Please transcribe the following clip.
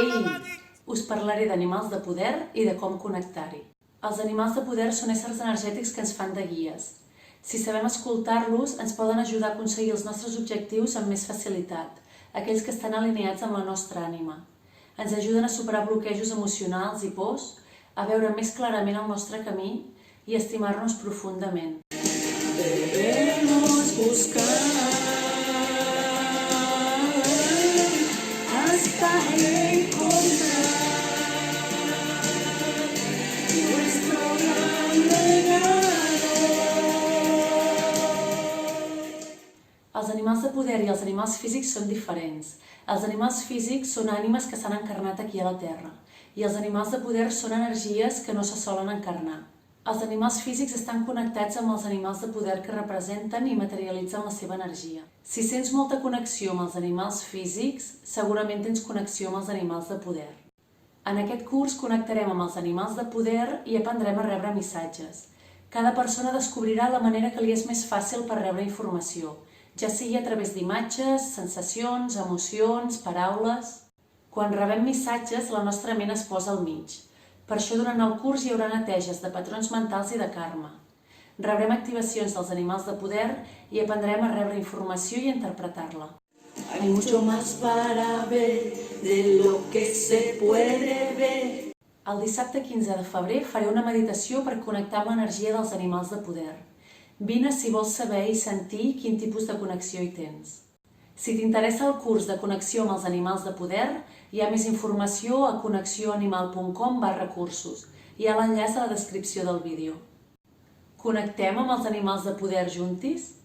Ei, us parlaré d'animals de poder i de com connectar-hi. Els animals de poder són éssers energètics que ens fan de guies. Si sabem escoltar-los, ens poden ajudar a aconseguir els nostres objectius amb més facilitat, aquells que estan alineats amb la nostra ànima. Ens ajuden a superar bloquejos emocionals i pors, a veure més clarament el nostre camí i a estimar-nos profundament. Debemos buscar hasta encontrar nuestro gran legado. Els animals de poder i els animals físics són diferents. Els animals físics són ànimes que s'han encarnat aquí a la Terra i els animals de poder són energies que no se solen encarnar. Els animals físics estan connectats amb els animals de poder que representen i materialitzen la seva energia. Si sents molta connexió amb els animals físics, segurament tens connexió amb els animals de poder. En aquest curs connectarem amb els animals de poder i aprendrem a rebre missatges. Cada persona descobrirà la manera que li és més fàcil per rebre informació, ja sigui a través d'imatges, sensacions, emocions, paraules. Quan rebem missatges, la nostra ment es posa al mig. Per això durant el curs hi haurà neteges de patrons mentals i de karma. Rebrem activacions dels animals de poder i aprendrem a rebre informació i a interpretar-la. Hay mucho más para ver de lo que se puede ver. El dissabte 15 de febrer faré una meditació per connectar amb l'energia dels animals de poder. Vine si vols saber i sentir quin tipus de connexió hi tens. Si t'interessa el curs de connexió amb els animals de poder, hi ha més informació a connexioanimal.com/cursos. Hi ha l'enllaç a la descripció del vídeo. Connectem amb els animals de poder juntis?